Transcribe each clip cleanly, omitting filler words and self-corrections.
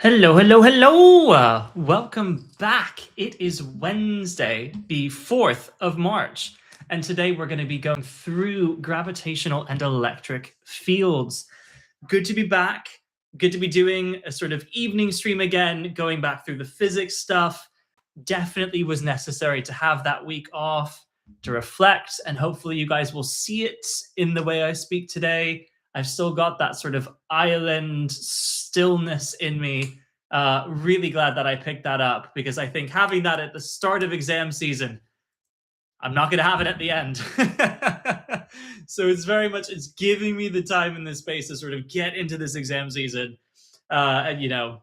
Hello, hello, hello! Welcome back. It is Wednesday, the 4th of March, and today we're going to be going through gravitational and electric fields. Good to be back. Good to be doing a sort of evening stream again, going back through the physics stuff. Definitely was necessary to have that week off to reflect, and hopefully you guys will see it in the way I speak today. I've still got that sort of island stillness in me. Really glad that I picked that up because I think having that at the start of exam season, I'm not going to have it at the end. So it's giving me the time and the space to sort of get into this exam season and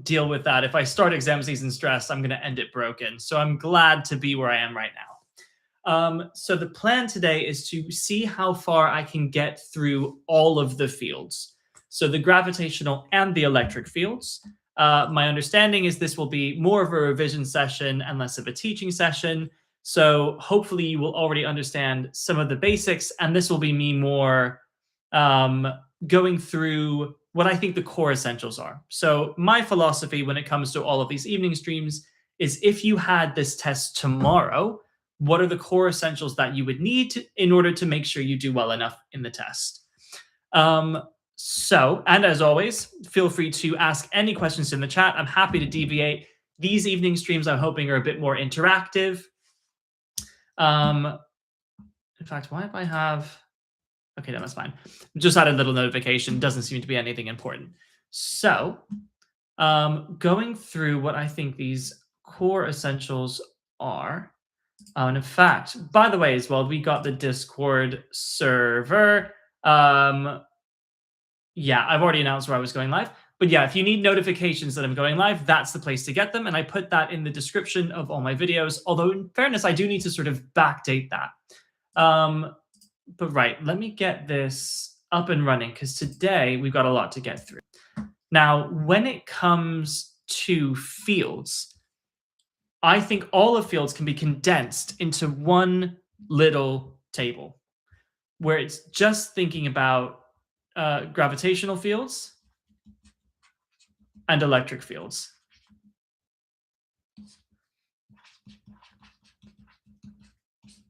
deal with that. If I start exam season stressed, I'm going to end it broken. So I'm glad to be where I am right now. So the plan today is to see how far I can get through all of the fields. So the gravitational and the electric fields. My understanding is this will be more of a revision session and less of a teaching session. So hopefully you will already understand some of the basics, and this will be me more going through what I think the core essentials are. So my philosophy when it comes to all of these evening streams is if you had this test tomorrow, what are the core essentials that you would need in order to make sure you do well enough in the test? And as always, feel free to ask any questions in the chat. I'm happy to deviate. These evening streams, I'm hoping, are a bit more interactive. In fact, why if I have... Okay, no, that's fine. Just had a little notification. Doesn't seem to be anything important. So going through what I think these core essentials are. And in fact, by the way, as well, we got the Discord server. Yeah, I've already announced where I was going live. But yeah, if you need notifications that I'm going live, that's the place to get them. And I put that in the description of all my videos. Although in fairness, I do need to sort of backdate that. But right, let me get this up and running because today we've got a lot to get through. Now, when it comes to fields, I think all of fields can be condensed into one little table where it's just thinking about gravitational fields and electric fields.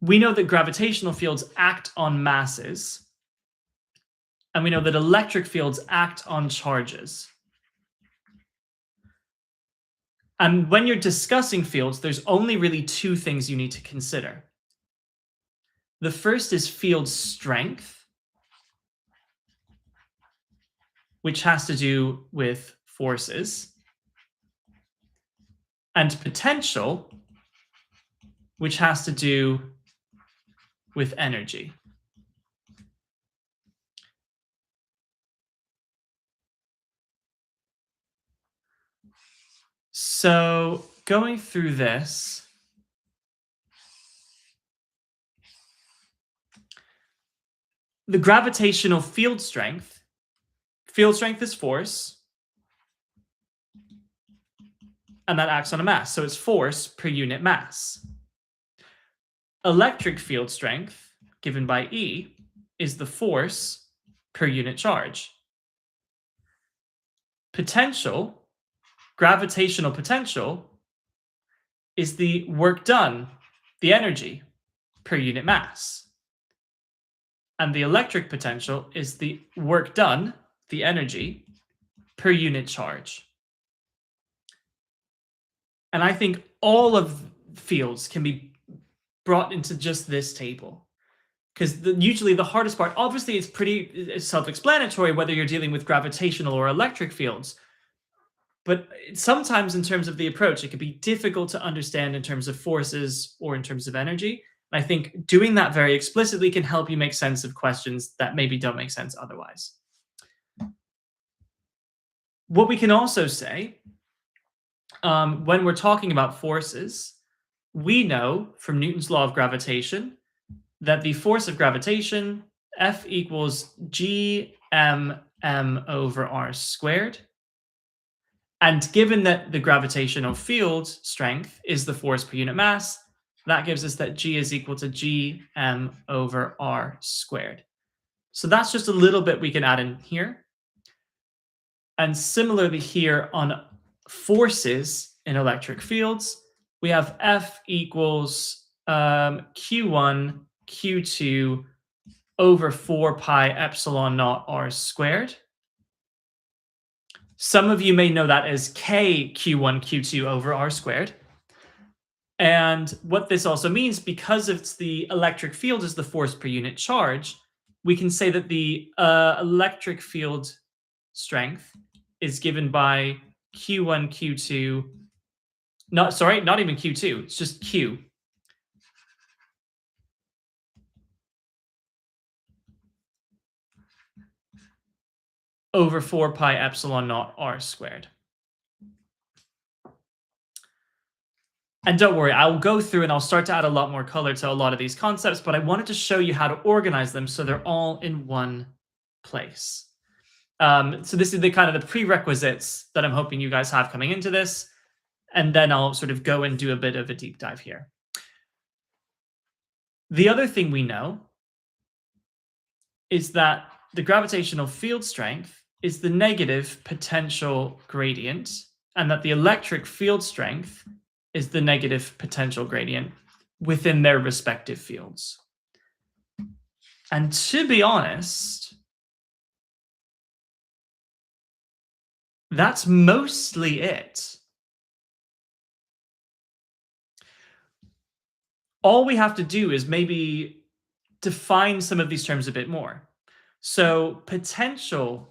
We know that gravitational fields act on masses, and we know that electric fields act on charges. And when you're discussing fields, there's only really two things you need to consider. The first is field strength, which has to do with forces, and potential, which has to do with energy. So going through this, the gravitational field strength is force, and that acts on a mass. So it's force per unit mass. Electric field strength, given by E, is the force per unit charge. Potential, gravitational potential, is the work done, the energy, per unit mass. And the electric potential is the work done, the energy, per unit charge. And I think all of fields can be brought into just this table. Because usually the hardest part, obviously it's pretty self-explanatory whether you're dealing with gravitational or electric fields. But sometimes in terms of the approach, it can be difficult to understand in terms of forces or in terms of energy. And I think doing that very explicitly can help you make sense of questions that maybe don't make sense otherwise. What we can also say, when we're talking about forces, we know from Newton's law of gravitation that the force of gravitation, F equals gmm over r squared. And given that the gravitational field strength is the force per unit mass, that gives us that G is equal to gm over r squared. So that's just a little bit we can add in here. And similarly here on forces in electric fields, we have F equals Q1, Q2 over 4 pi epsilon naught r squared. Some of you may know that as K Q1, Q2 over r squared. And what this also means, because it's the electric field is the force per unit charge, we can say that the electric field strength is given by Q1, Q2, not even Q2, it's just Q. Over 4 pi epsilon naught r squared. And don't worry, I'll go through and I'll start to add a lot more color to a lot of these concepts, but I wanted to show you how to organize them so they're all in one place. So this is the kind of the prerequisites that I'm hoping you guys have coming into this. And then I'll sort of go and do a bit of a deep dive here. The other thing we know is that the gravitational field strength is the negative potential gradient, and that the electric field strength is the negative potential gradient within their respective fields. And to be honest, that's mostly it. All we have to do is maybe define some of these terms a bit more. So potential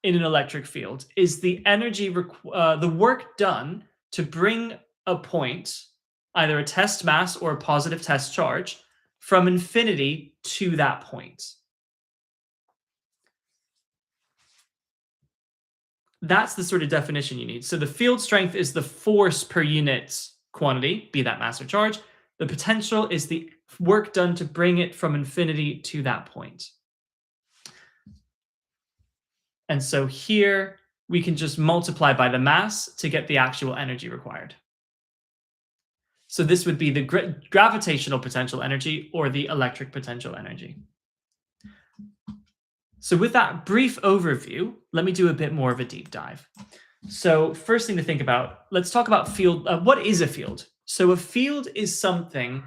in an electric field is the energy, the work done to bring a point, either a test mass or a positive test charge, from infinity to that point. That's the sort of definition you need. So the field strength is the force per unit quantity, be that mass or charge. The potential is the work done to bring it from infinity to that point. And so here we can just multiply by the mass to get the actual energy required. So this would be the gravitational potential energy or the electric potential energy. So with that brief overview, let me do a bit more of a deep dive. So first thing to think about, let's talk about field. What is a field? So a field is something,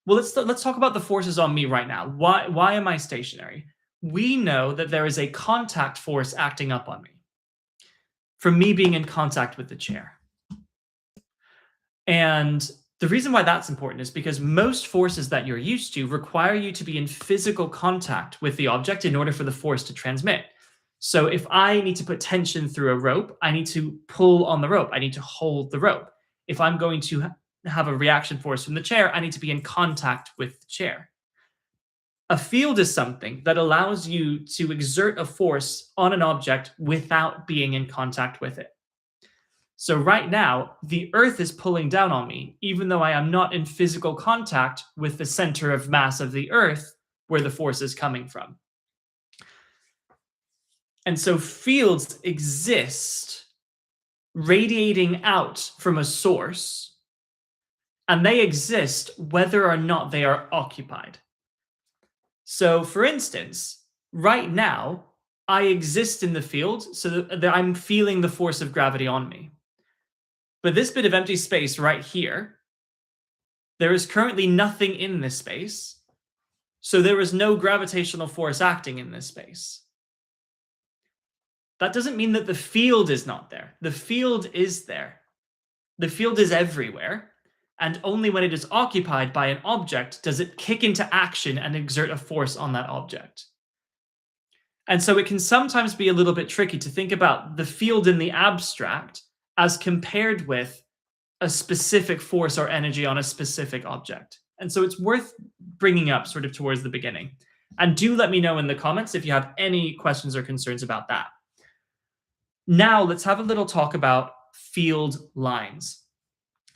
well, let's talk about the forces on me right now. Why am I stationary? We know that there is a contact force acting up on me from me being in contact with the chair. And the reason why that's important is because most forces that you're used to require you to be in physical contact with the object in order for the force to transmit. So if I need to put tension through a rope, I need to pull on the rope. I need to hold the rope. If I'm going to have a reaction force from the chair, I need to be in contact with the chair. A field is something that allows you to exert a force on an object without being in contact with it. So right now, the Earth is pulling down on me, even though I am not in physical contact with the center of mass of the Earth, where the force is coming from. And so fields exist radiating out from a source, and they exist whether or not they are occupied. So for instance, right now, I exist in the field, so that I'm feeling the force of gravity on me. But this bit of empty space right here, there is currently nothing in this space, so there is no gravitational force acting in this space. That doesn't mean that the field is not there. The field is there. The field is everywhere, and only when it is occupied by an object does it kick into action and exert a force on that object. And so it can sometimes be a little bit tricky to think about the field in the abstract as compared with a specific force or energy on a specific object. And so it's worth bringing up sort of towards the beginning. And do let me know in the comments if you have any questions or concerns about that. Now let's have a little talk about field lines.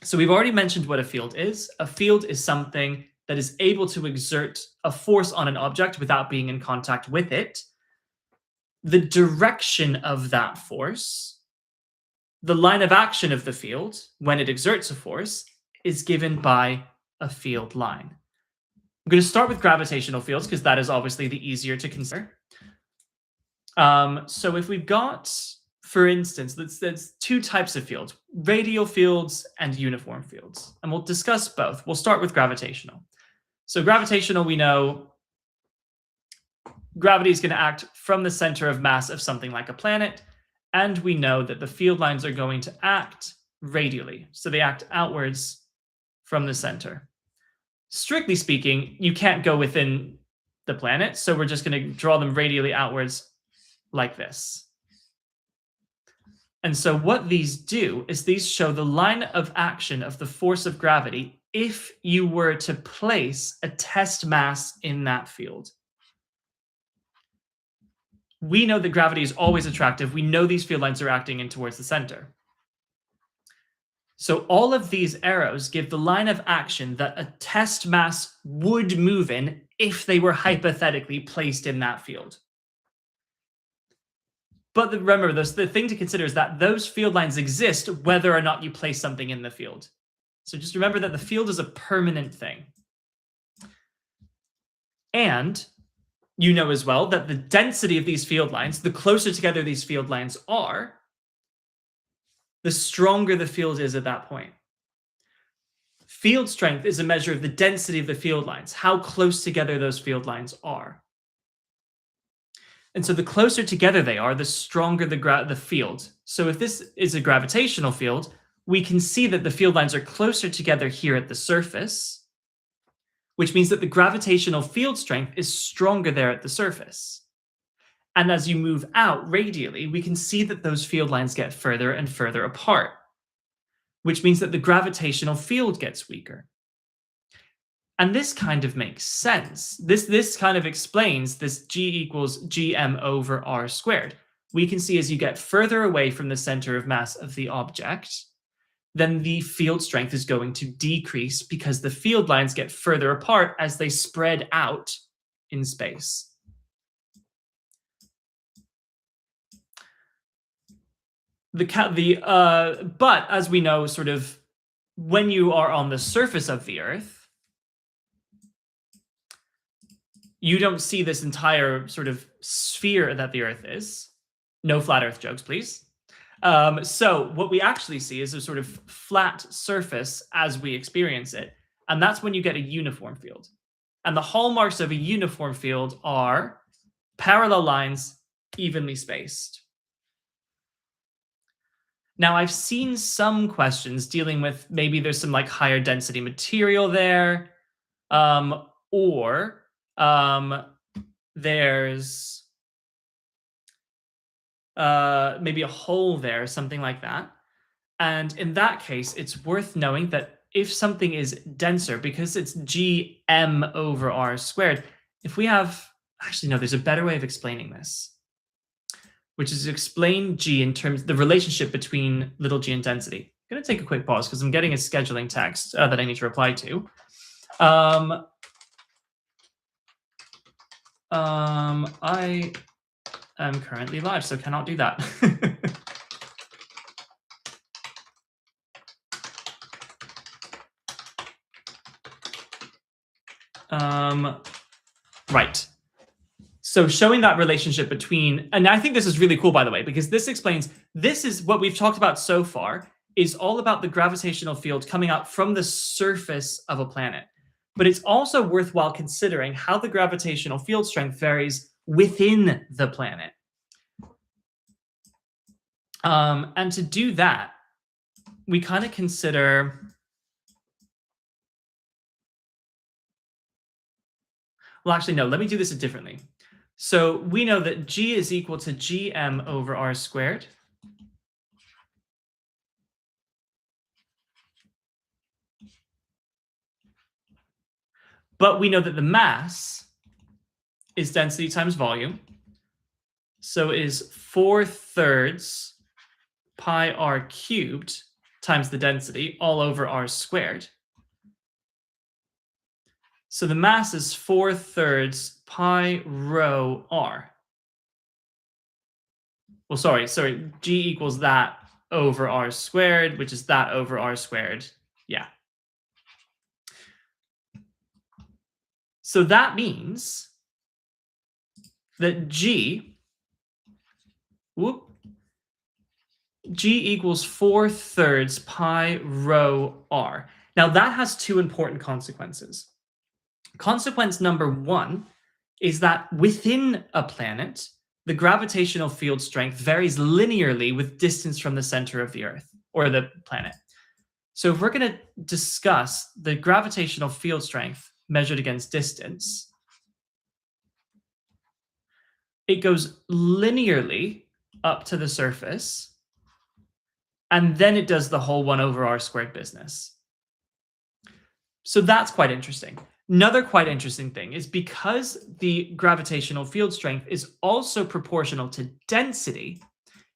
So we've already mentioned what a field is. A field is something that is able to exert a force on an object without being in contact with it. The direction of that force, the line of action of the field when it exerts a force, is given by a field line. I'm going to start with gravitational fields because that is obviously the easier to consider. So if we've got for instance, there's two types of fields, radial fields and uniform fields. And we'll discuss both. We'll start with gravitational. So gravitational, we know gravity is going to act from the center of mass of something like a planet. And we know that the field lines are going to act radially. So they act outwards from the center. Strictly speaking, you can't go within the planet. So we're just going to draw them radially outwards like this. And so what these do is these show the line of action of the force of gravity if you were to place a test mass in that field. We know that gravity is always attractive. We know these field lines are acting in towards the center. So all of these arrows give the line of action that a test mass would move in if they were hypothetically placed in that field. But remember, the thing to consider is that those field lines exist whether or not you place something in the field. So just remember that the field is a permanent thing. And you know as well that the density of these field lines, the closer together these field lines are, the stronger the field is at that point. Field strength is a measure of the density of the field lines, how close together those field lines are. And so the closer together they are, the stronger the field. So if this is a gravitational field, we can see that the field lines are closer together here at the surface, which means that the gravitational field strength is stronger there at the surface. And as you move out radially, we can see that those field lines get further and further apart, which means that the gravitational field gets weaker. And this kind of makes sense. This kind of explains this G equals gm over r squared. We can see as you get further away from the center of mass of the object, then the field strength is going to decrease because the field lines get further apart as they spread out in space. But as we know, sort of when you are on the surface of the Earth, you don't see this entire sort of sphere that the Earth is. No flat Earth jokes, please. So what we actually see is a sort of flat surface as we experience it. And that's when you get a uniform field. And the hallmarks of a uniform field are parallel lines, evenly spaced. Now, I've seen some questions dealing with maybe there's some like higher density material there, or there's maybe a hole there, something like that. And in that case, it's worth knowing that if something is denser, because it's gm over r squared, if we have, actually no, there's a better way of explaining this, which is to explain G in terms of the relationship between little g and density. I'm going to take a quick pause because I'm getting a scheduling text that I need to reply to. I am currently live, so cannot do that. Right. So showing that relationship between, and I think this is really cool, by the way, because this explains, this is what we've talked about so far, is all about the gravitational field coming out from the surface of a planet. But it's also worthwhile considering how the gravitational field strength varies within the planet. And to do that, we kind of consider, well, actually, no, let me do this differently. So we know that G is equal to gm over r squared. But we know that the mass is density times volume. So it is 4/3 pi r cubed times the density all over r squared. So the mass is 4/3 pi rho r. Well, sorry, G equals that over r squared, which is that over r squared. Yeah. So that means that G, G equals 4/3 pi rho r. Now that has two important consequences. Consequence number one is that within a planet, the gravitational field strength varies linearly with distance from the center of the Earth or the planet. So if we're going to discuss the gravitational field strength measured against distance, it goes linearly up to the surface, and then it does the whole 1/r² business. So that's quite interesting. Another quite interesting thing is because the gravitational field strength is also proportional to density,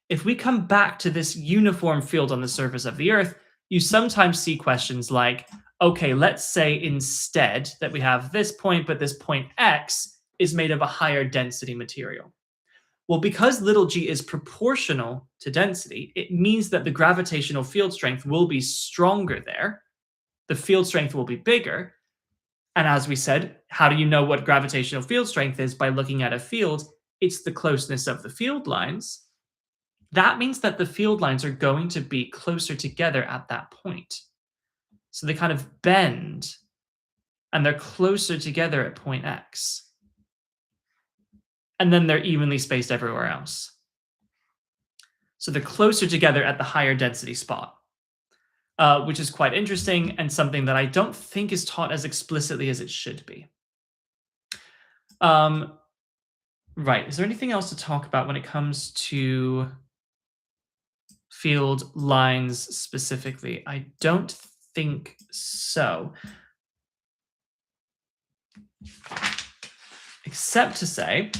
if we come back to this uniform field on the surface of the Earth, you sometimes see questions like, okay, let's say instead that we have this point, but this point X is made of a higher density material. Well, because little g is proportional to density, it means that the gravitational field strength will be stronger there. The field strength will be bigger. And as we said, how do you know what gravitational field strength is? By looking at a field, it's the closeness of the field lines. That means that the field lines are going to be closer together at that point. So they kind of bend, and they're closer together at point X. And then they're evenly spaced everywhere else. So they're closer together at the higher density spot, which is quite interesting and something that I don't think is taught as explicitly as it should be. Right. Is there anything else to talk about when it comes to field lines specifically? I don't think so. Except to say,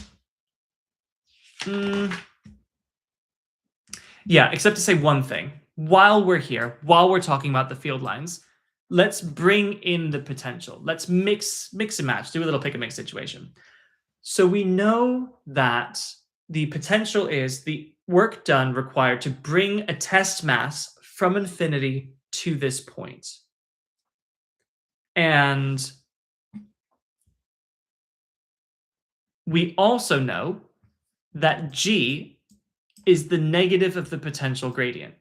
except to say one thing. While we're here, while we're talking about the field lines, let's bring in the potential. Let's mix and match, do a little pick and mix situation. So we know that the potential is the work done required to bring a test mass from infinity to this point. And we also know that G is the negative of the potential gradient.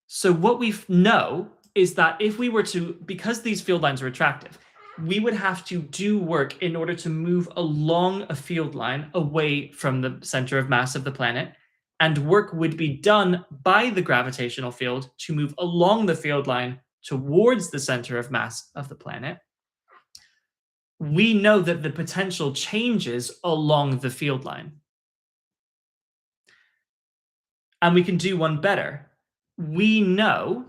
So what we know is that if we were to, because these field lines are attractive, we would have to do work in order to move along a field line away from the center of mass of the planet, and work would be done by the gravitational field to move along the field line towards the center of mass of the planet. We know that the potential changes along the field line. And we can do one better. We know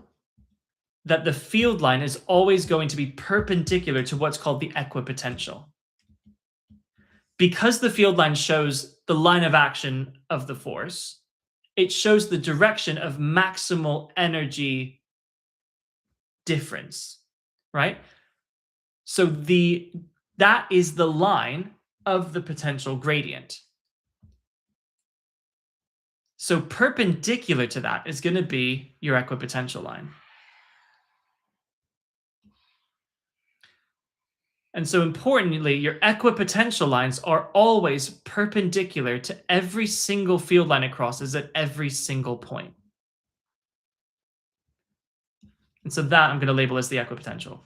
that the field line is always going to be perpendicular to what's called the equipotential. Because the field line shows the line of action of the force, it shows the direction of maximal energy difference, right? So that is the line of the potential gradient. So perpendicular to that is going to be your equipotential line. And so importantly, your equipotential lines are always perpendicular to every single field line it crosses at every single point. And so that I'm going to label as the equipotential.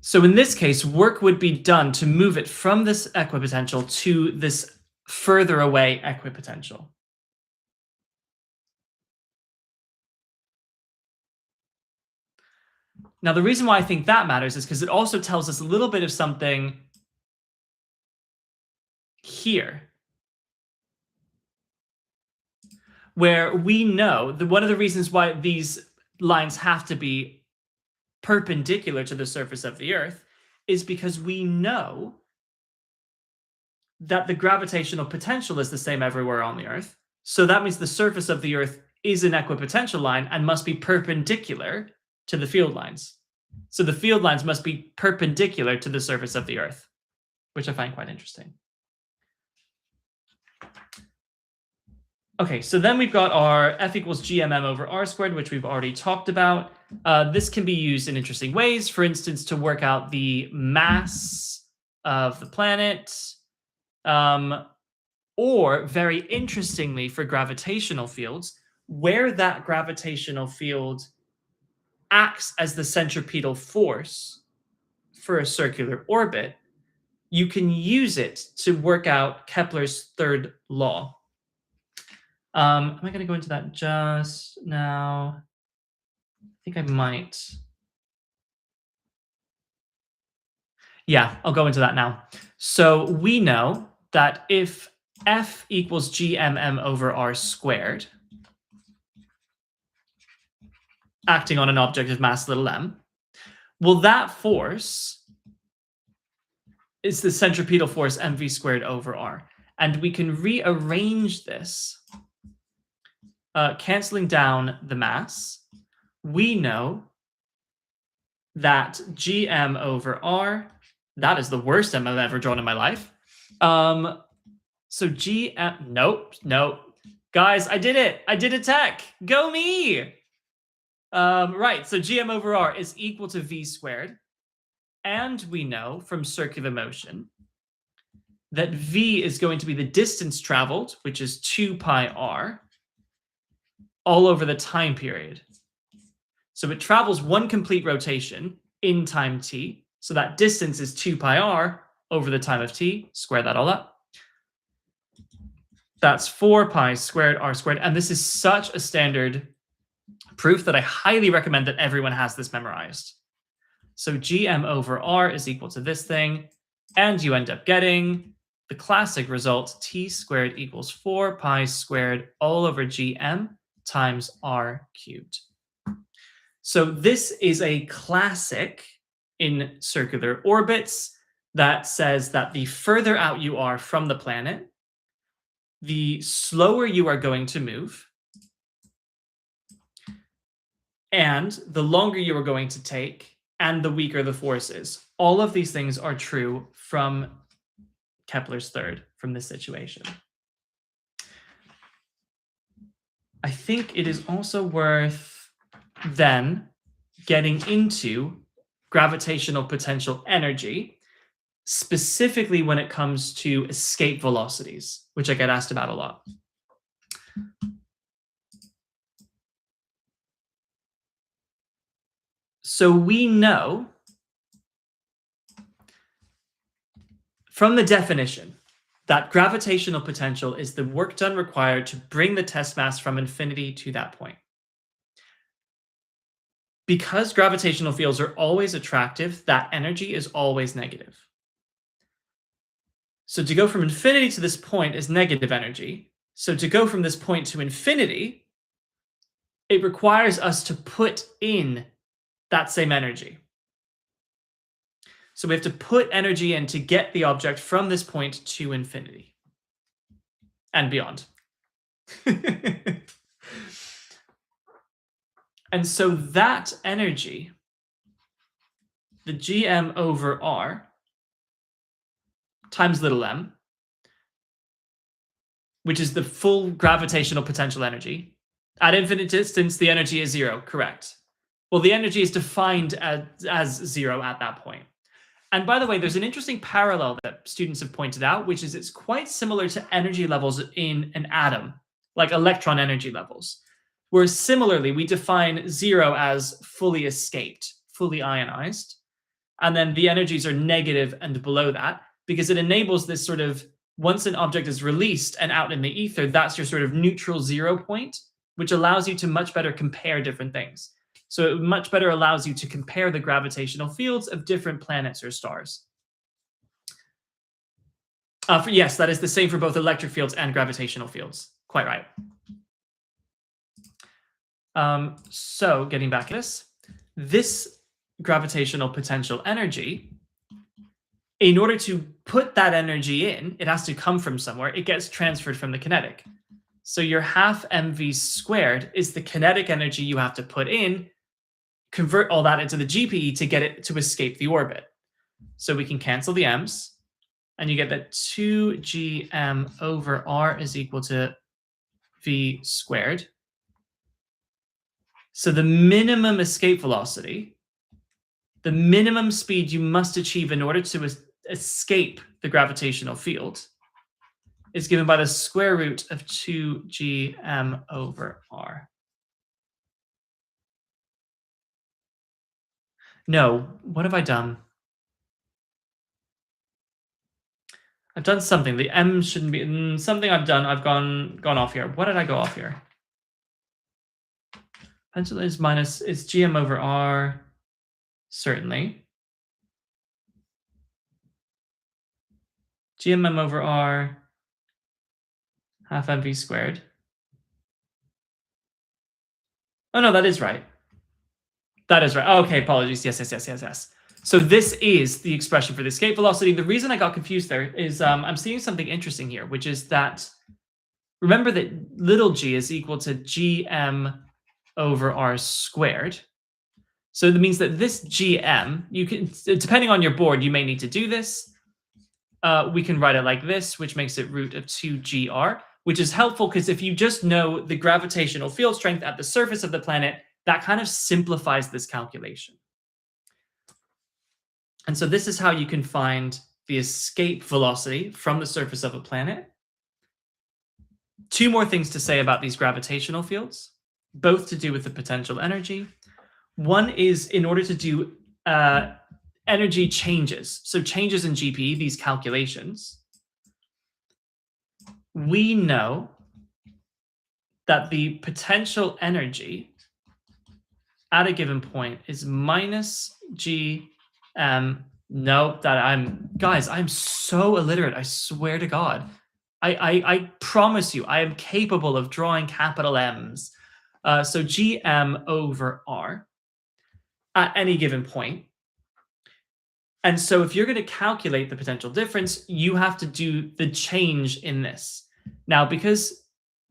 So in this case, work would be done to move it from this equipotential to this further away equipotential. Now, the reason why I think that matters is because it also tells us a little bit of something here, where we know that one of the reasons why these lines have to be perpendicular to the surface of the Earth is because we know that the gravitational potential is the same everywhere on the Earth. So that means the surface of the Earth is an equipotential line and must be perpendicular to the field lines. So the field lines must be perpendicular to the surface of the Earth, which I find quite interesting. Okay, so then we've got our F equals gmm over r squared, which we've already talked about. This can be used in interesting ways. For instance, to work out the mass of the planet, or very interestingly for gravitational fields, where that gravitational field acts as the centripetal force for a circular orbit, you can use it to work out Kepler's third law. Am I going to go into that just now? I think I might. Yeah, I'll go into that now. So we know that if F equals gmm over r squared, acting on an object of mass little m, well, that force is the centripetal force mv squared over r. And we can rearrange this, canceling down the mass. We know that gm over r, that is the worst m I've ever drawn in my life. So gm, nope. Guys, I did it. I did a tech. Go me. Right, so gm over r is equal to v squared. And we know from circular motion that v is going to be the distance traveled, which is 2 pi r, all over the time period. So it travels one complete rotation in time t. So that distance is 2 pi r over the time of t. Square that all up. That's 4 pi squared r squared. And this is such a standard proof that I highly recommend that everyone has this memorized. So gm over r is equal to this thing. And you end up getting the classic result, t squared equals 4 pi squared all over gm times r cubed. So this is a classic in circular orbits that says that the further out you are from the planet, the slower you are going to move, and the longer you are going to take, and the weaker the force is. All of these things are true from Kepler's third, from this situation. I think it is also worth then getting into gravitational potential energy, specifically when it comes to escape velocities, which I get asked about a lot. So we know from the definition that gravitational potential is the work done required to bring the test mass from infinity to that point. Because gravitational fields are always attractive, that energy is always negative. So to go from infinity to this point is negative energy. So to go from this point to infinity, it requires us to put in that same energy. So we have to put energy in to get the object from this point to infinity and beyond. And so that energy, the gm over r times little m, which is the full gravitational potential energy. At infinite distance, the energy is 0, correct. Well, the energy is defined as 0 at that point. And by the way, there's an interesting parallel that students have pointed out, which is it's quite similar to energy levels in an atom, like electron energy levels, where similarly we define 0 as fully escaped, fully ionized, and then the energies are negative and below that, because it enables this sort of, once an object is released and out in the ether, that's your sort of neutral 0 point, which allows you to much better compare different things. So it much better allows you to compare the gravitational fields of different planets or stars. Yes, that is the same for both electric fields and gravitational fields. Quite right. So getting back to this gravitational potential energy, in order to put that energy in, it has to come from somewhere. It gets transferred from the kinetic. So your half mv squared is the kinetic energy you have to put in, convert all that into the GPE to get it to escape the orbit. So we can cancel the m's, and you get that 2gm over r is equal to v squared. So the minimum escape velocity, the minimum speed you must achieve in order to escape the gravitational field, is given by the square root of 2gm over r. No, what have I done? I've done something. The m shouldn't be something I've done. I've gone off here. What did I go off here? Potential is minus is gm over r, certainly. Gmm over r half mv squared. Oh no, that is right. That is right. Okay, apologies. Yes. So this is the expression for the escape velocity. The reason I got confused there is I'm seeing something interesting here, which is that, remember that little g is equal to gm over r squared. So that means that this gm, you can, depending on your board, you may need to do this. We can write it like this, which makes it root of 2gr, which is helpful because if you just know the gravitational field strength at the surface of the planet, that kind of simplifies this calculation. And so this is how you can find the escape velocity from the surface of a planet. Two more things to say about these gravitational fields, both to do with the potential energy. One is in order to do energy changes, so changes in GP, these calculations, we know that the potential energy at a given point is minus g no, that I'm so illiterate, I swear to God. I promise you, I am capable of drawing capital M's. So gm over r at any given point. And so if you're going to calculate the potential difference, you have to do the change in this. Now, because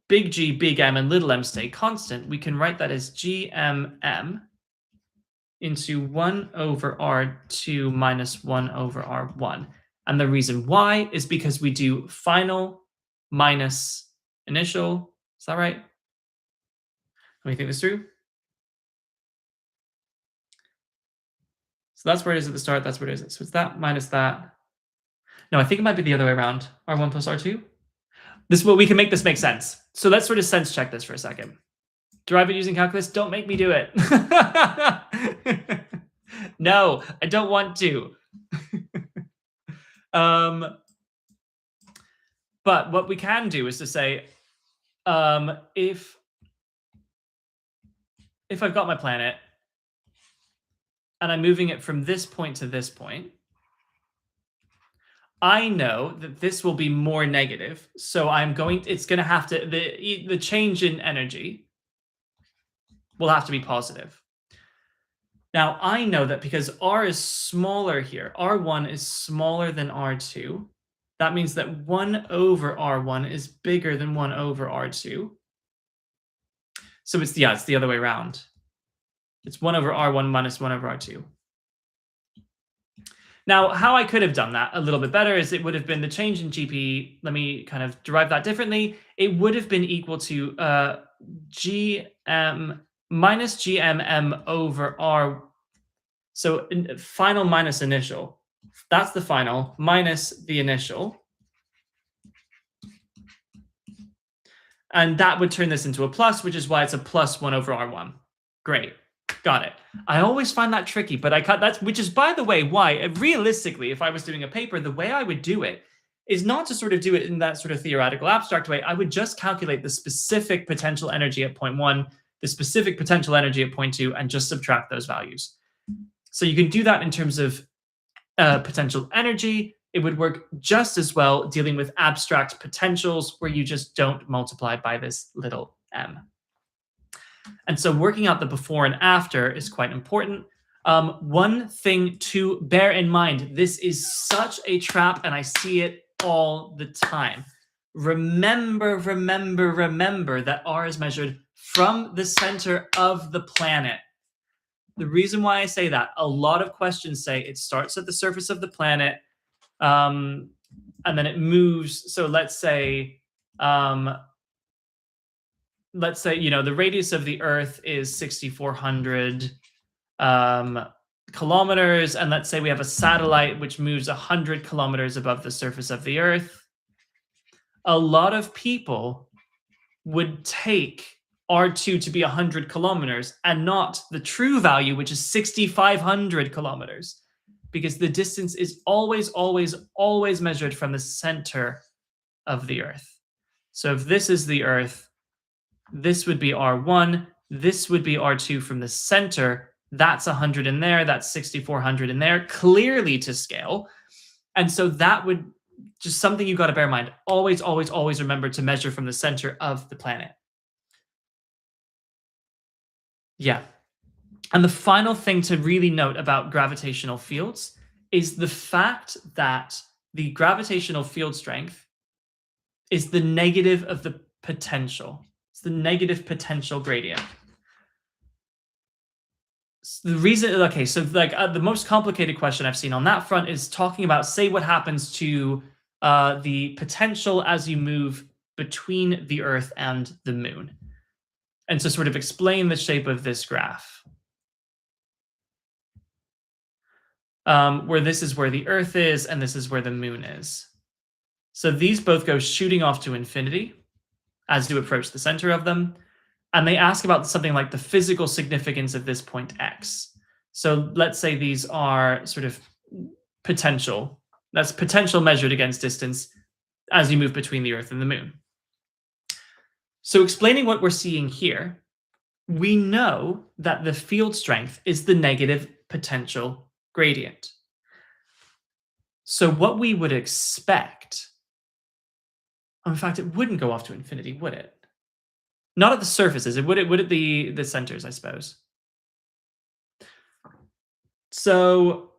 big G, big M, and little m stay constant, we can write that as gmm into 1 over r2 minus 1 over r1. And the reason why is because we do final minus initial. Is that right? Let me think this through. So that's where it is at the start. That's where it is. So it's that minus that. No, I think it might be the other way around. R1 plus R2. This we can make this make sense. So let's sort of sense check this for a second. Derive it using calculus. Don't make me do it. No, I don't want to. But what we can do is to say, if I've got my planet and I'm moving it from this point to this point, I know that this will be more negative. So it's going to have to, the change in energy will have to be positive. Now, I know that because r is smaller here, r1 is smaller than r2. That means that 1 over r1 is bigger than 1 over r2. So it's the other way around. It's 1 over r1 minus 1 over r2. Now, how I could have done that a little bit better is it would have been the change in GP. Let me kind of derive that differently. It would have been equal to gm minus gmm over r. So final minus initial. That's the final minus the initial. And that would turn this into a plus, which is why it's a plus 1 over r1. Great. Got it. I always find that tricky, but which is, by the way, why realistically, if I was doing a paper, the way I would do it is not to sort of do it in that sort of theoretical abstract way. I would just calculate the specific potential energy at point 1, the specific potential energy at point 2, and just subtract those values. So you can do that in terms of potential energy. It would work just as well dealing with abstract potentials where you just don't multiply by this little m. And so working out the before and after is quite important. One thing to bear in mind, this is such a trap and I see it all the time. Remember that r is measured from the center of the planet. The reason why I say that, a lot of questions say it starts at the surface of the planet and then it moves. So let's say let's say, the radius of the Earth is 6,400 kilometers, and let's say we have a satellite which moves 100 kilometers above the surface of the Earth. A lot of people would take R2 to be 100 kilometers and not the true value, which is 6,500 kilometers, because the distance is always, always, always measured from the center of the Earth. So if this is the Earth, this would be R1, this would be R2 from the center. That's 100 in there, that's 6,400 in there, clearly to scale. And so that would just something you've got to bear in mind. Always, always, always remember to measure from the center of the planet. Yeah. And the final thing to really note about gravitational fields is the fact that the gravitational field strength is the negative of the potential. It's the negative potential gradient. The reason, okay, so the most complicated question I've seen on that front is talking about, say, what happens to the potential as you move between the Earth and the Moon. And to sort of explain the shape of this graph, where this is where the Earth is and this is where the Moon is. So these both go shooting off to infinity as you approach the center of them. And they ask about something like the physical significance of this point X. So let's say these are sort of potential. That's potential measured against distance as you move between the Earth and the Moon. So explaining what we're seeing here, we know that the field strength is the negative potential gradient. So what we would expect, in fact, it wouldn't go off to infinity, would it? Not at the surfaces. Would it at the centers, I suppose. So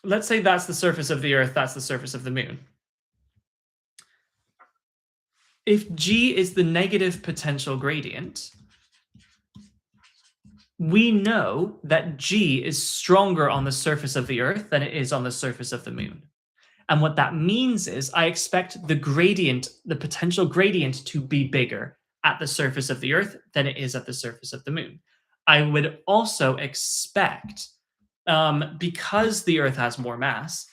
let's say that's the surface of the Earth, that's the surface of the Moon. If G is the negative potential gradient, we know that G is stronger on the surface of the Earth than it is on the surface of the Moon. And what that means is I expect the gradient, the potential gradient, to be bigger at the surface of the Earth than it is at the surface of the Moon. I would also expect, because the Earth has more mass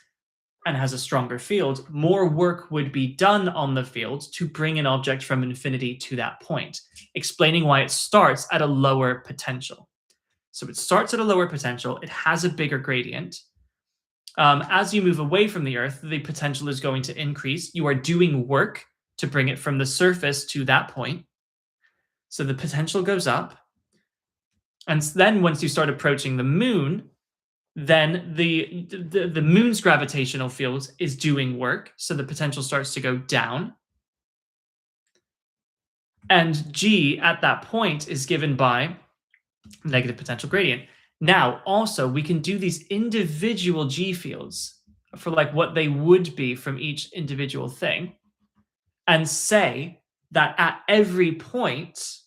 and has a stronger field, more work would be done on the field to bring an object from infinity to that point, explaining why it starts at a lower potential. So it starts at a lower potential, it has a bigger gradient. As you move away from the Earth, the potential is going to increase. You are doing work to bring it from the surface to that point. So the potential goes up. And then once you start approaching the Moon, then the Moon's gravitational field is doing work. So the potential starts to go down. And G at that point is given by negative potential gradient. Now, also, we can do these individual G fields for like what they would be from each individual thing and say that at every point,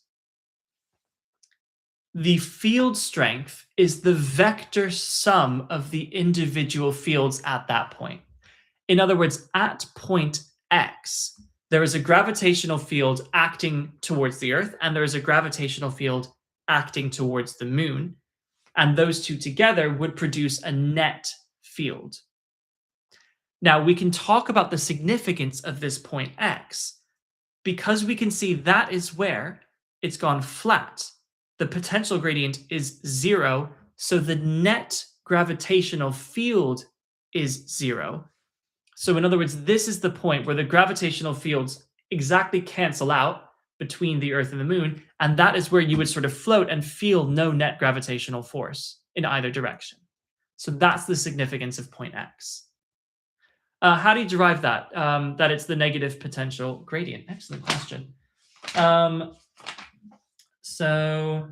the field strength is the vector sum of the individual fields at that point. In other words, at point X, there is a gravitational field acting towards the Earth, and there is a gravitational field acting towards the Moon. And those two together would produce a net field. Now, we can talk about the significance of this point X because we can see that is where it's gone flat. The potential gradient is 0, so the net gravitational field is 0. So in other words, this is the point where the gravitational fields exactly cancel out between the Earth and the Moon, and that is where you would sort of float and feel no net gravitational force in either direction. So that's the significance of point X. How do you derive that? That it's the negative potential gradient. Excellent question. So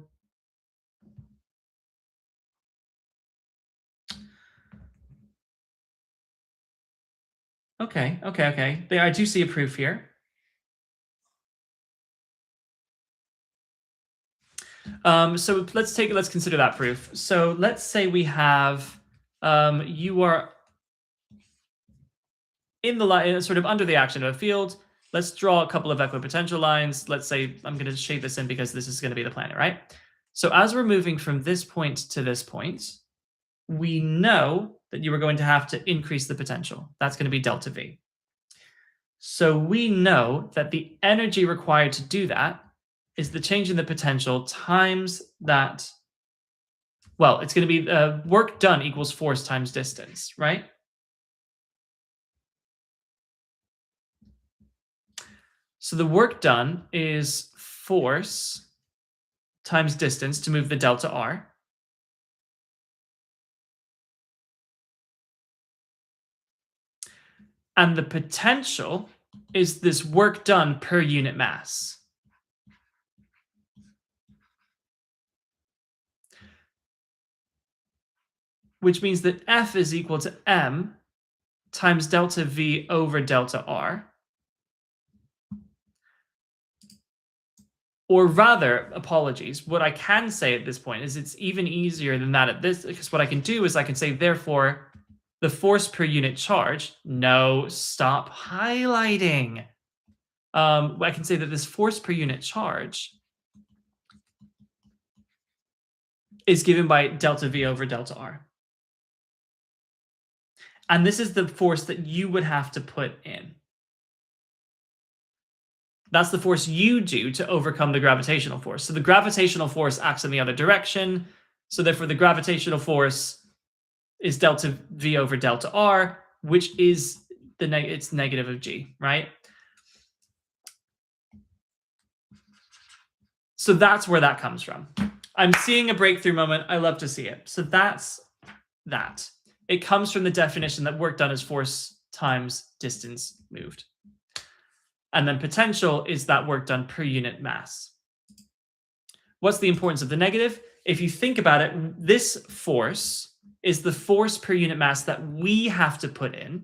okay. I do see a proof here. So let's consider that proof. So let's say we have you are in the light, sort of under the action of a field. let's draw a couple of equipotential lines. Let's say I'm going to shape this in because this is going to be the planet, right? So as we're moving from this point to this point, we know that you are going to have to increase the potential. That's going to be delta V. So we know that the energy required to do that is the change in the potential times that, well, it's going to be work done equals force times distance, right? So the work done is force times distance to move the delta R. And the potential is this work done per unit mass. Which means that F is equal to M times delta V over delta R. Or rather, apologies, what I can say at this point is it's even easier than that at this, because what I can do is I can say, therefore, the force per unit charge, no, stop highlighting. I can say that this force per unit charge is given by delta V over delta R. And this is the force that you would have to put in. That's the force you do to overcome the gravitational force. So the gravitational force acts in the other direction. So therefore, the gravitational force is delta V over delta R, which is it's negative of G, right? So that's where that comes from. I'm seeing a breakthrough moment. I love to see it. So that's that. It comes from the definition that work done is force times distance moved. And then potential is that work done per unit mass. What's the importance of the negative? If you think about it, this force is the force per unit mass that we have to put in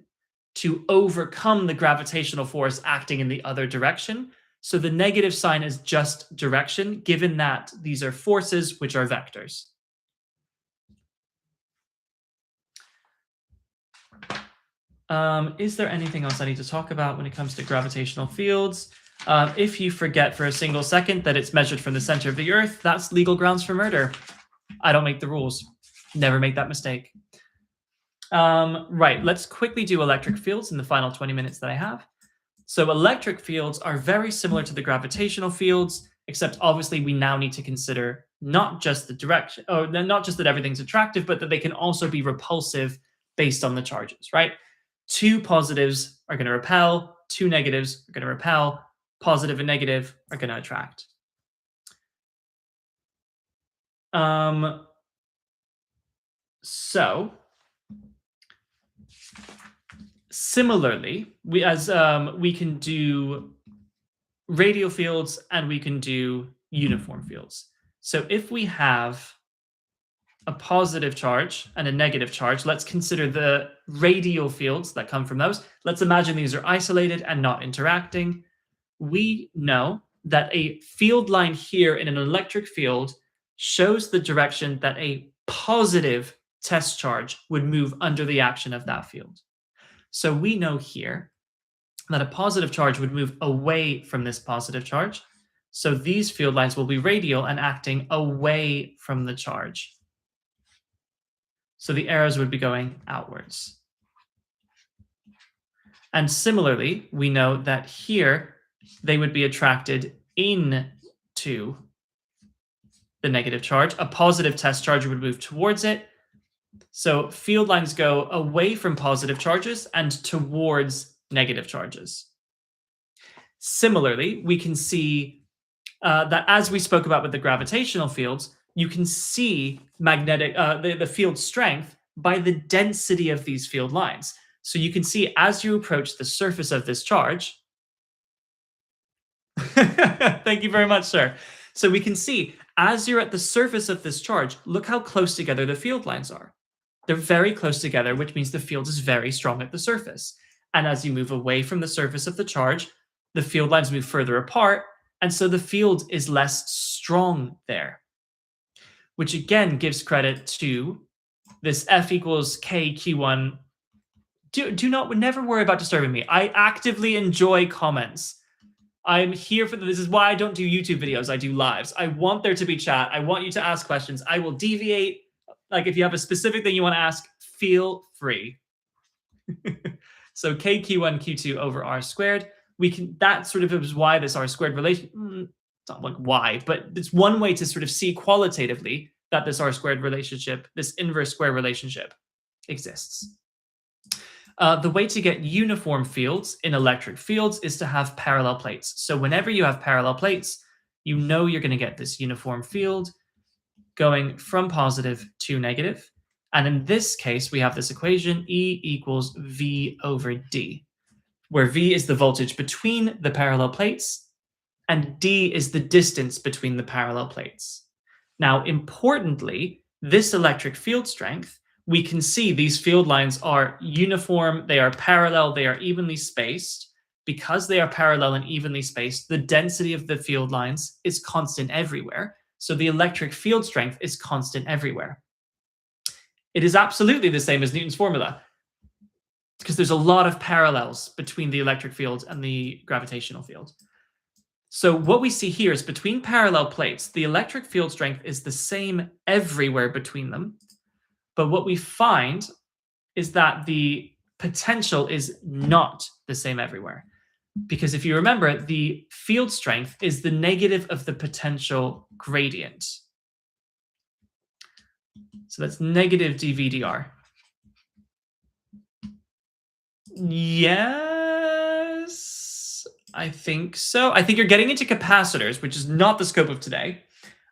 to overcome the gravitational force acting in the other direction. So the negative sign is just direction, given that these are forces, which are vectors. Is there anything else I need to talk about when it comes to gravitational fields? If you forget for a single second that it's measured from the center of the Earth, that's legal grounds for murder. I don't make the rules. Never make that mistake. Right, let's quickly do electric fields in the final 20 minutes that I have. So electric fields are very similar to the gravitational fields, except obviously we now need to consider not just the direction, or not just that everything's attractive, but that they can also be repulsive based on the charges, right? Two positives are going to repel, two negatives are going to repel, positive and negative are going to attract. So similarly, we can do radial fields and we can do uniform fields. So if we have a positive charge and a negative charge, let's consider the radial fields that come from those. Let's imagine these are isolated and not interacting. We know that a field line here in an electric field shows the direction that a positive test charge would move under the action of that field. So we know here that a positive charge would move away from this positive charge. So these field lines will be radial and acting away from the charge. So the arrows would be going outwards. And similarly, we know that here they would be attracted into the negative charge. A positive test charge would move towards it. So field lines go away from positive charges and towards negative charges. Similarly, we can see that as we spoke about with the gravitational fields, you can see magnetic the field strength by the density of these field lines. So you can see as you approach the surface of this charge. Thank you very much, sir. So we can see as you're at the surface of this charge, look how close together the field lines are. They're very close together, which means the field is very strong at the surface. And as you move away from the surface of the charge, the field lines move further apart, and so the field is less strong there, which again gives credit to this F equals K Q1 Never worry about disturbing me. I actively enjoy comments. I'm here for this is why I don't do YouTube videos. I do lives. I want there to be chat. I want you to ask questions. I will deviate. Like if you have a specific thing you want to ask, feel free. So KQ1, Q2 over R squared. That sort of is why this R squared relation, it's not like why, but it's one way to sort of see qualitatively that this R squared relationship, this inverse square relationship exists. The way to get uniform fields in electric fields is to have parallel plates. So whenever you have parallel plates, you know you're going to get this uniform field going from positive to negative. And in this case, we have this equation, E equals V over D, where V is the voltage between the parallel plates and D is the distance between the parallel plates. Now, importantly, this electric field strength, we can see these field lines are uniform, they are parallel, they are evenly spaced. Because they are parallel and evenly spaced, the density of the field lines is constant everywhere. So the electric field strength is constant everywhere. It is absolutely the same as Newton's formula because there's a lot of parallels between the electric field and the gravitational field. So what we see here is between parallel plates, the electric field strength is the same everywhere between them. But what we find is that the potential is not the same everywhere. Because if you remember, the field strength is the negative of the potential gradient. So that's negative dV/dr. Yes, I think so. I think you're getting into capacitors, which is not the scope of today.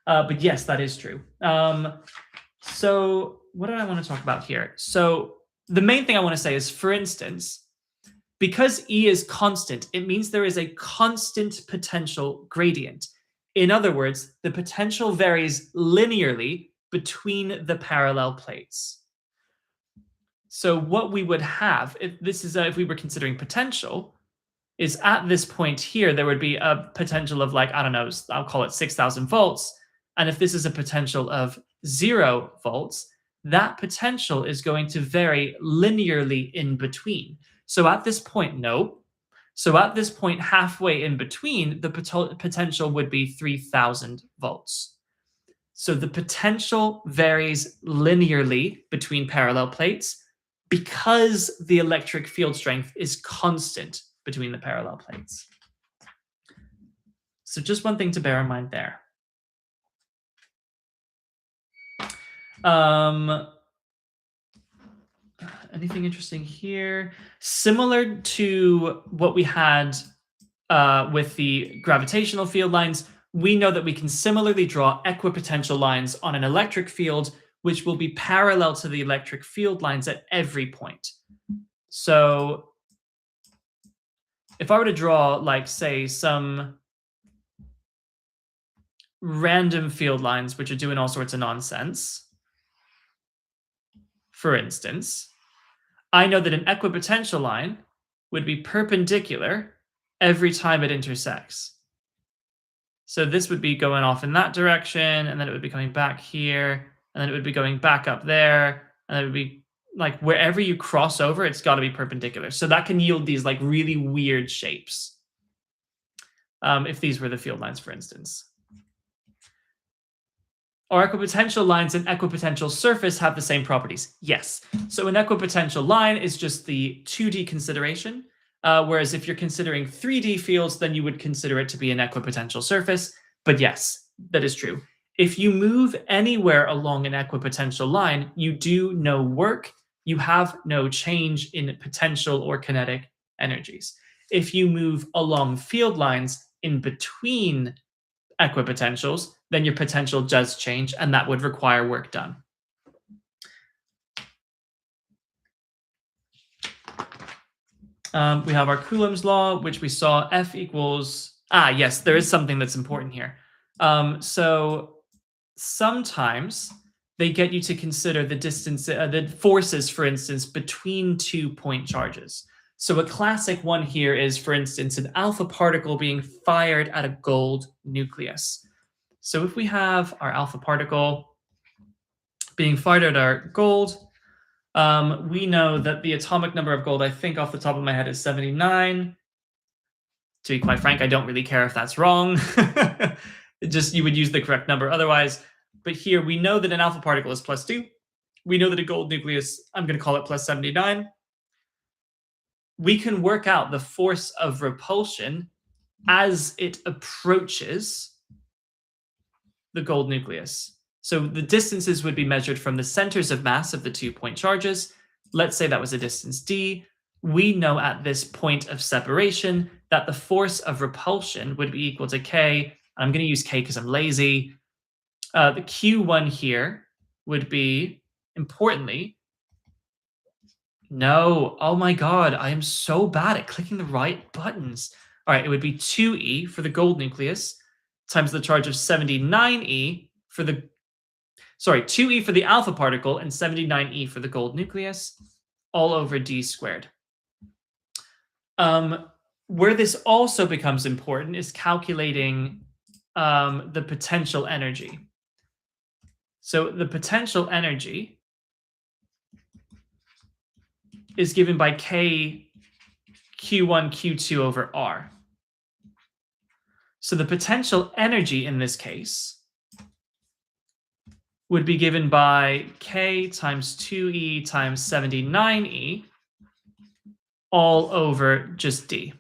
But yes, that is true. So what did I want to talk about here? So the main thing I want to say is, for instance, because E is constant, it means there is a constant potential gradient. In other words, the potential varies linearly between the parallel plates. So what we would have, if we were considering potential, is at this point here, there would be a potential of like, I don't know, I'll call it 6,000 volts. And if this is a potential of 0 volts, that potential is going to vary linearly in between. So at this point, no. So at this point, halfway in between, the potential would be 3,000 volts. So the potential varies linearly between parallel plates because the electric field strength is constant between the parallel plates. So just one thing to bear in mind there. Anything interesting here? Similar to what we had with the gravitational field lines, we know that we can similarly draw equipotential lines on an electric field, which will be parallel to the electric field lines at every point. So if I were to draw, like, say, some random field lines which are doing all sorts of nonsense, for instance, I know that an equipotential line would be perpendicular every time it intersects. So this would be going off in that direction, and then it would be coming back here, and then it would be going back up there, and it would be like wherever you cross over, it's got to be perpendicular. So that can yield these like really weird shapes. If these were the field lines, for instance. Are equipotential lines and equipotential surface have the same properties? Yes. So an equipotential line is just the 2D consideration, whereas if you're considering 3D fields, then you would consider it to be an equipotential surface. But yes, that is true. If you move anywhere along an equipotential line, you do no work. You have no change in potential or kinetic energies. If you move along field lines in between equipotentials, then your potential does change, and that would require work done. We have our Coulomb's law, which we saw F equals, yes, there is something that's important here. So sometimes they get you to consider the distance, the forces, for instance, between 2 point charges. So a classic one here is, for instance, an alpha particle being fired at a gold nucleus. So if we have our alpha particle being fired at our gold, We know that the atomic number of gold, I think off the top of my head, is 79. To be quite frank, I don't really care if that's wrong. Just you would use the correct number otherwise. But here we know that an alpha particle is +2. We know that a gold nucleus, I'm going to call it +79. We can work out the force of repulsion as it approaches the gold nucleus. So the distances would be measured from the centers of mass of the 2-point charges. Let's say that was a distance d. We know at this point of separation that the force of repulsion would be equal to k. I'm going to use k because I'm lazy. The q1 here would be, importantly, no, oh my god, I am so bad at clicking the right buttons. All right, it would be 2e for the gold nucleus times the charge of 79e for the, 2e for the alpha particle and 79e for the gold nucleus, all over d squared. Where this also becomes important is calculating the potential energy. So the potential energy is given by k q1 q2 over r. So the potential energy in this case would be given by k times 2e times 79e all over just d.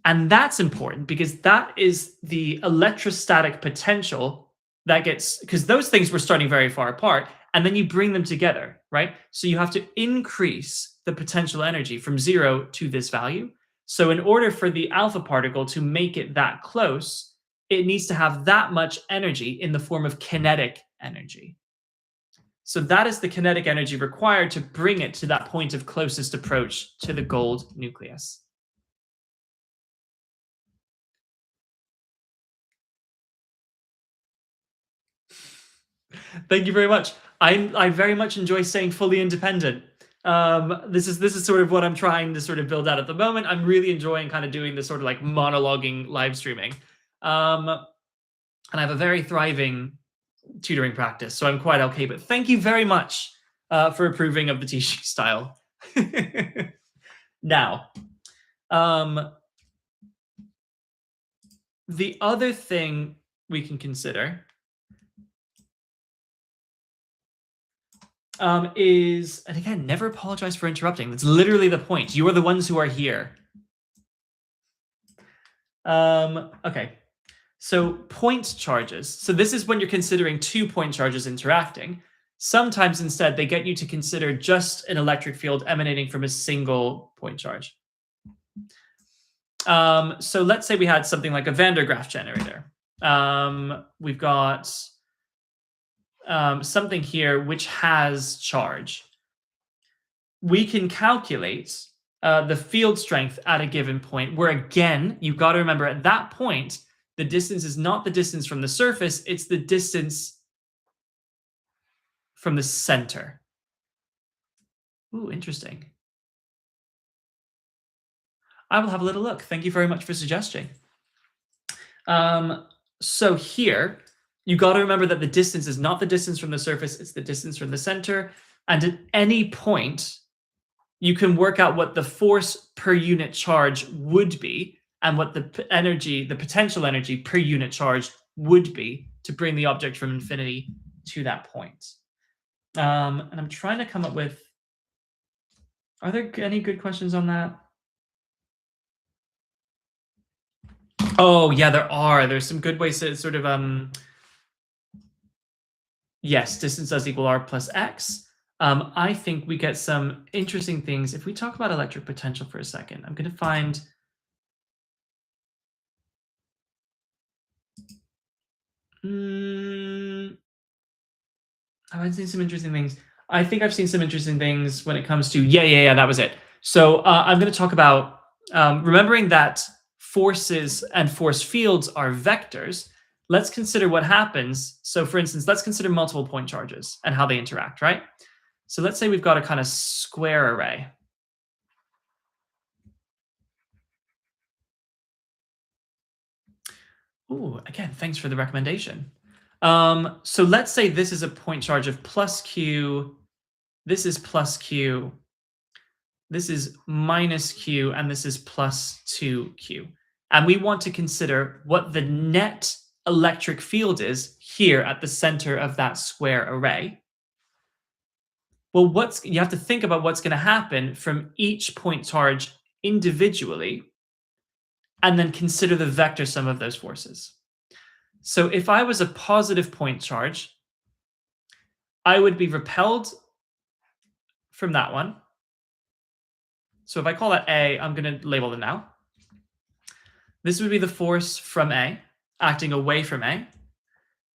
And that's important because that is the electrostatic potential that gets, because those things were starting very far apart, and then you bring them together, right? So you have to increase the potential energy from 0 to this value. So in order for the alpha particle to make it that close, it needs to have that much energy in the form of kinetic energy. So that is the kinetic energy required to bring it to that point of closest approach to the gold nucleus. Thank you very much. I very much enjoy staying fully independent. This is sort of what I'm trying to sort of build out at the moment. I'm really enjoying kind of doing this sort of like monologuing live streaming. And I have a very thriving tutoring practice, so I'm quite okay. But thank you very much for approving of the teaching style. Now, the other thing we can consider is, and again, never apologize for interrupting. That's literally the point. You are the ones who are here. Okay, so point charges. So this is when you're considering 2-point charges interacting. Sometimes instead, they get you to consider just an electric field emanating from a single point charge. So let's say we had something like a Van der Graaf generator. We've got something here which has charge. We can calculate the field strength at a given point, where again, you've got to remember at that point, the distance is not the distance from the surface, it's the distance from the center. Ooh, interesting. I will have a little look. Thank you very much for suggesting. So here, you got to remember that the distance is not the distance from the surface, it's the distance from the center. And at any point, you can work out what the force per unit charge would be and what the energy, the potential energy per unit charge would be to bring the object from infinity to that point. And I'm trying to come up with, are there any good questions on that? Oh, yeah, there are. There's some good ways to sort of, yes, distance does equal r plus x. I think we get some interesting things. If we talk about electric potential for a second, I'm going to find... I've seen some interesting things. I think I've seen some interesting things when it comes to... Yeah, that was it. So I'm going to talk about remembering that forces and force fields are vectors. Let's consider what happens. So for instance, let's consider multiple point charges and how they interact, right? So let's say we've got a kind of square array. Ooh, again, thanks for the recommendation. So let's say this is a point charge of plus q this is plus q, this is minus q, and this is plus 2q. And we want to consider what the net electric field is here at the center of that square array. Well, you have to think about what's going to happen from each point charge individually, and then consider the vector sum of those forces. So if I was a positive point charge, I would be repelled from that one. So if I call that A, I'm going to label it now. This would be the force from A, acting away from A.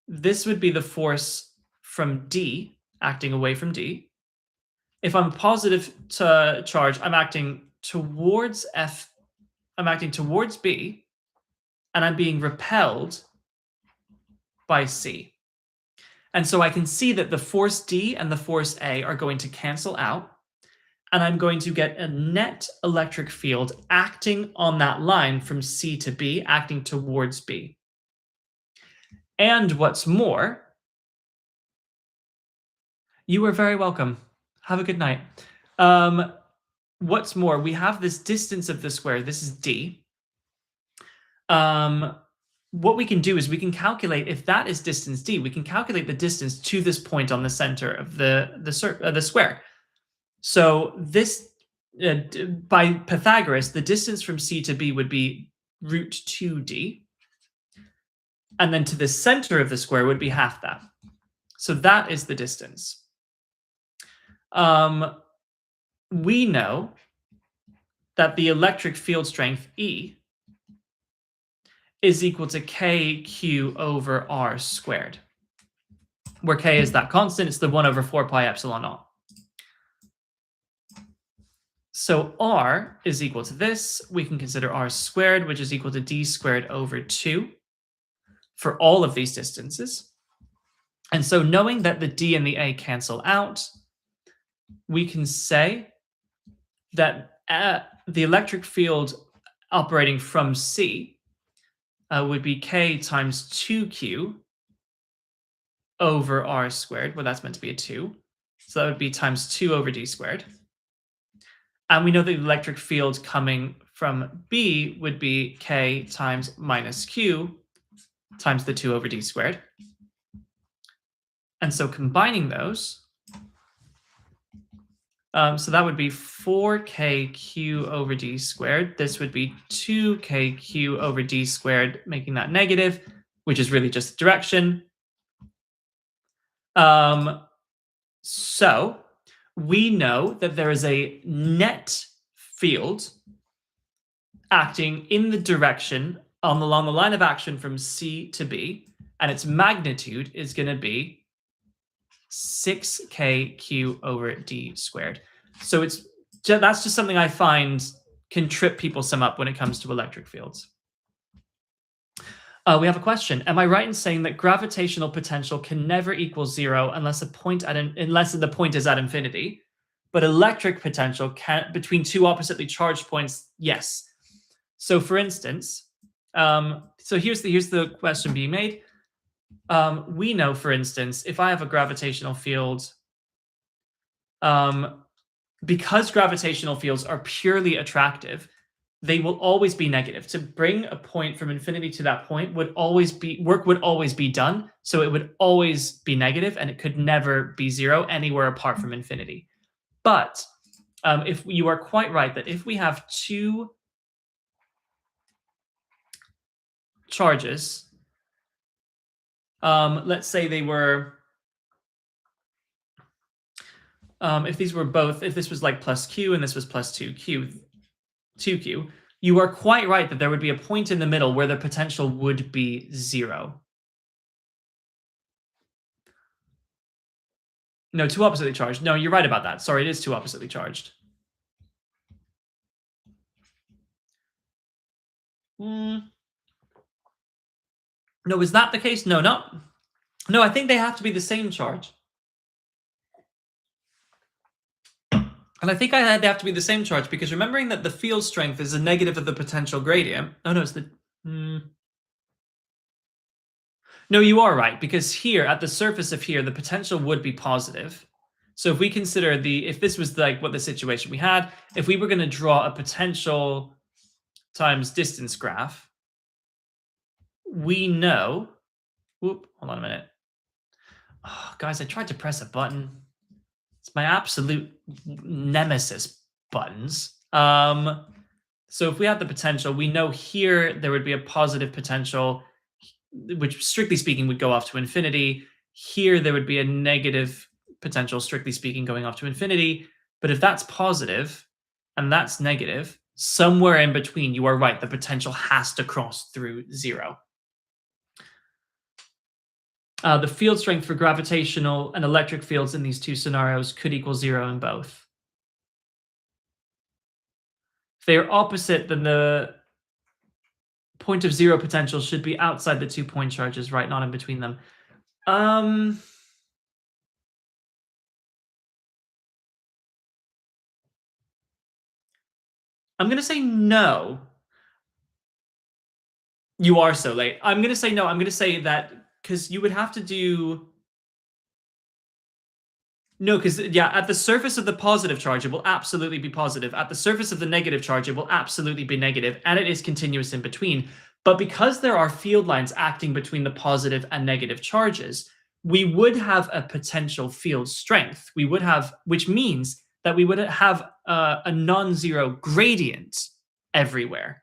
This would be the force from D, acting away from D. If I'm positive charge, I'm acting towards F, I'm acting towards B, and I'm being repelled by C. And so I can see that the force D and the force A are going to cancel out, and I'm going to get a net electric field acting on that line from C to B, acting towards B. And what's more, you are very welcome. Have a good night. What's more, we have this distance of the square. This is D. What we can do is we can calculate, if that is distance D, we can calculate the distance to this point on the center of the square. So this, by Pythagoras, the distance from C to B would be root 2D. And then to the center of the square would be half that. So that is the distance. We know that the electric field strength E is equal to kq over r squared, where k is that constant. It's the 1 over 4 pi epsilon naught. So r is equal to this. We can consider r squared, which is equal to d squared over 2 for all of these distances. And so knowing that the d and the a cancel out, we can say that the electric field operating from C would be k times 2q over r squared, well, that's meant to be a 2. So that would be times 2 over d squared. And we know the electric field coming from B would be k times minus q times the 2 over d squared. And so combining those, so that would be 4kq over d squared. This would be 2kq over d squared, making that negative, which is really just the direction. So we know that there is a net field acting in the direction along the line of action from C to B, and its magnitude is going to be 6kq over d squared. So that's just something I find can trip people some up when it comes to electric fields. We have a question. Am I right in saying that gravitational potential can never equal 0 unless the point is at infinity, but electric potential can between two oppositely charged points? Yes. So for instance, so here's the question being made. We know, for instance, if I have a gravitational field, because gravitational fields are purely attractive, they will always be negative. To bring a point from infinity to that point would always be done. So it would always be negative, and it could never be 0 anywhere apart from infinity. But if you are quite right that if we have two charges, let's say they were, if this was like plus q and this was plus 2q, you are quite right that there would be a point in the middle where the potential would be 0. No, two oppositely charged. No, you're right about that. Sorry, it is two oppositely charged. No, is that the case? No, no, I think they have to be the same charge. And I think they have to be the same charge, because remembering that the field strength is a negative of the potential gradient. Oh, no, it's the... No, you are right, because here, at the surface of here, the potential would be positive. So if we consider if this was like what the situation we had, if we were going to draw a potential times distance graph, we know, whoop, hold on a minute. Oh, guys, I tried to press a button. It's my absolute nemesis buttons. So if we have the potential, we know here there would be a positive potential, which strictly speaking would go off to infinity. Here there would be a negative potential, strictly speaking, going off to infinity. But if that's positive and that's negative, somewhere in between, you are right, the potential has to cross through zero. The field strength for gravitational and electric fields in these two scenarios could equal zero in both. If they are opposite, then the point of zero potential should be outside the 2 point charges, right? Not in between them. I'm going to say no. You are so late. I'm going to say no. I'm going to say that because you would have to do... No, because, yeah, at the surface of the positive charge, it will absolutely be positive. At the surface of the negative charge, it will absolutely be negative, and it is continuous in between. But because there are field lines acting between the positive and negative charges, we would have a potential field strength. We would have, which means that we would have a non-zero gradient everywhere.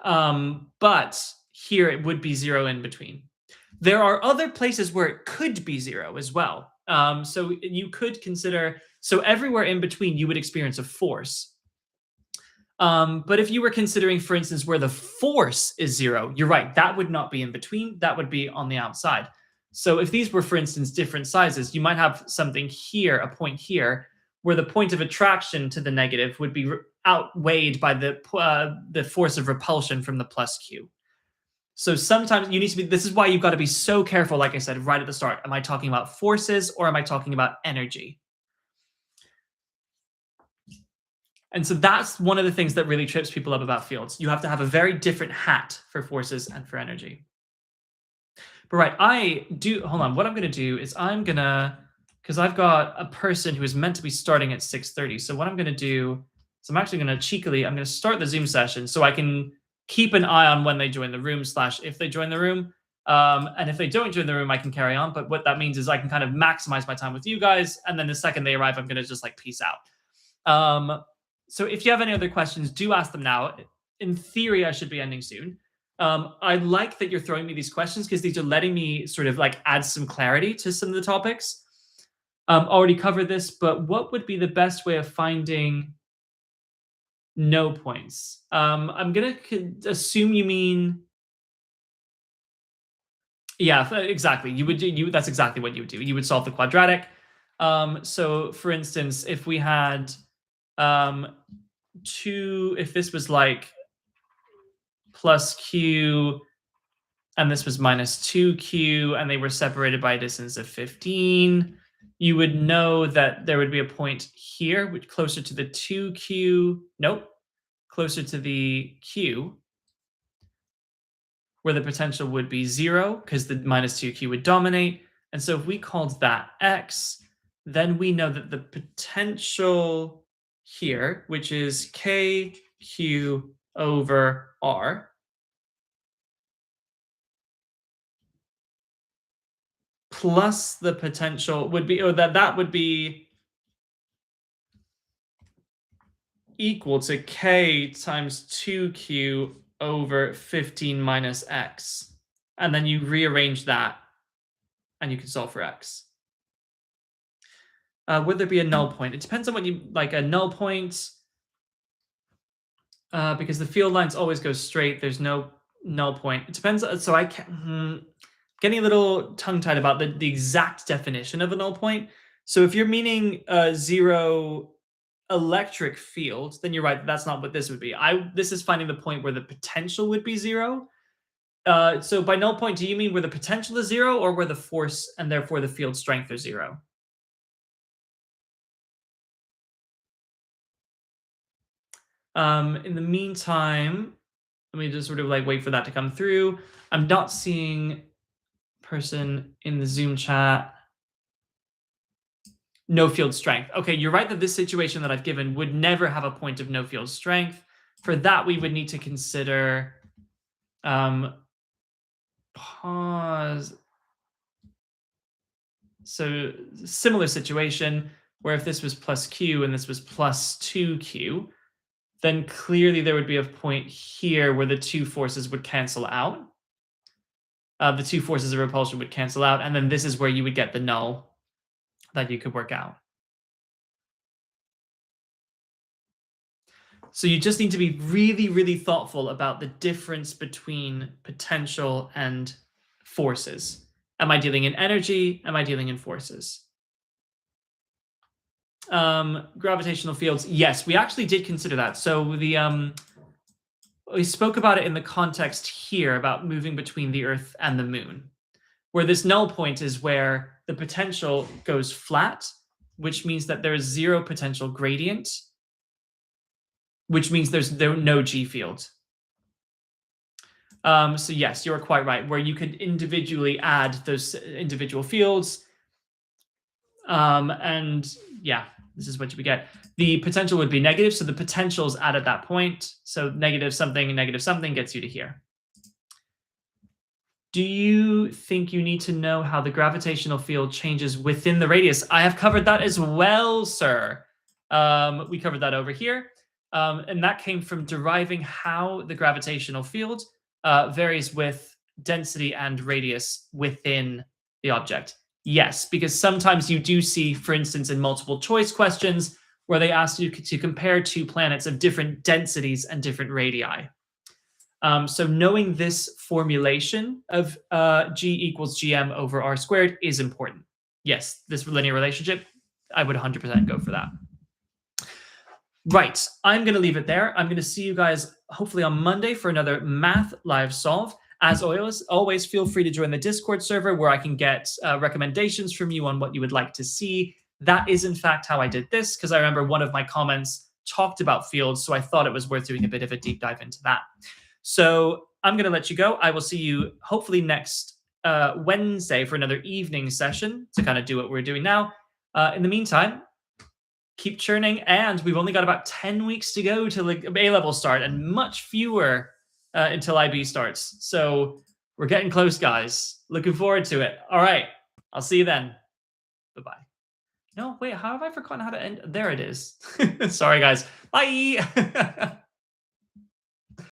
But here it would be zero in between. There are other places where it could be zero as well. So you could consider, so everywhere in between you would experience a force. But if you were considering, for instance, where the force is zero, you're right, that would not be in between, that would be on the outside. So if these were, for instance, different sizes, you might have something here, a point here, where the point of attraction to the negative would be outweighed by the force of repulsion from the plus q. So sometimes you need to be, this is why you've got to be so careful, like I said, right at the start. Am I talking about forces or am I talking about energy? And so that's one of the things that really trips people up about fields. You have to have a very different hat for forces and for energy. But right, hold on, what I'm going to do is because I've got a person who is meant to be starting at 6:30. So what I'm going to do is I'm actually going to I'm going to start the Zoom session so I can keep an eye on when they join the room / if they join the room. And if they don't join the room, I can carry on. But what that means is I can kind of maximize my time with you guys. And then the second they arrive, I'm going to just like peace out. So if you have any other questions, do ask them now. In theory, I should be ending soon. I like that you're throwing me these questions because these are letting me sort of like add some clarity to some of the topics. Already covered this, but what would be the best way of finding no points? I'm going to assume you mean... Yeah, exactly. That's exactly what you would do. You would solve the quadratic. So for instance, if we had if this was like plus q and this was minus 2q and they were separated by a distance of 15, you would know that there would be a point here, which closer to the 2q, closer to the q, where the potential would be 0 because the minus 2q would dominate. And so if we called that x, then we know that the potential here, which is kq over r, plus the potential would be, that would be equal to k times 2q over 15 minus x. And then you rearrange that and you can solve for x. Would there be a null point? It depends on what you like. A null point, because the field lines always go straight. There's no null point. It depends. So I can't... getting a little tongue-tied about the exact definition of a null point. So if you're meaning zero electric field, then you're right. That's not what this would be. This is finding the point where the potential would be 0. So by null point, do you mean where the potential is 0 or where the force and therefore the field strength are 0? In the meantime, let me just sort of like wait for that to come through. I'm not seeing person in the Zoom chat. no field strength. Okay, you're right that this situation that I've given would never have a point of no field strength. For that, we would need to consider pause. So similar situation where if this was plus q and this was plus 2q, then clearly there would be a point here where the two forces would cancel out. The two forces of repulsion would cancel out, and then this is where you would get the null that you could work out. So you just need to be really, really thoughtful about the difference between potential and forces. Am I dealing in energy? Am I dealing in forces? Gravitational fields, yes, we actually did consider that. So we spoke about it in the context here about moving between the Earth and the Moon, where this null point is where the potential goes flat, which means that there is zero potential gradient, which means there's no G field. So yes, you're quite right, where you could individually add those individual fields. And yeah, this is what you would get. The potential would be negative, so the potential's add at that point. So negative something gets you to here. Do you think you need to know how the gravitational field changes within the radius? I have covered that as well, sir. We covered that over here. And that came from deriving how the gravitational field varies with density and radius within the object. Yes, because sometimes you do see, for instance, in multiple choice questions, where they ask you to compare two planets of different densities and different radii. So knowing this formulation of G equals GM over R squared is important. Yes, this linear relationship, I would 100% go for that. Right, I'm going to leave it there. I'm going to see you guys hopefully on Monday for another math live solve. As always, feel free to join the Discord server where I can get recommendations from you on what you would like to see. That is, in fact, how I did this, because I remember one of my comments talked about fields, so I thought it was worth doing a bit of a deep dive into that. So I'm going to let you go. I will see you hopefully next Wednesday for another evening session to kind of do what we're doing now. In the meantime, keep churning, and we've only got about 10 weeks to go till A-level start, and much fewer until IB starts. So we're getting close, guys. Looking forward to it. All right, I'll see you then. Bye-bye. No, wait, how have I forgotten how to end? There it is. Sorry, guys. Bye.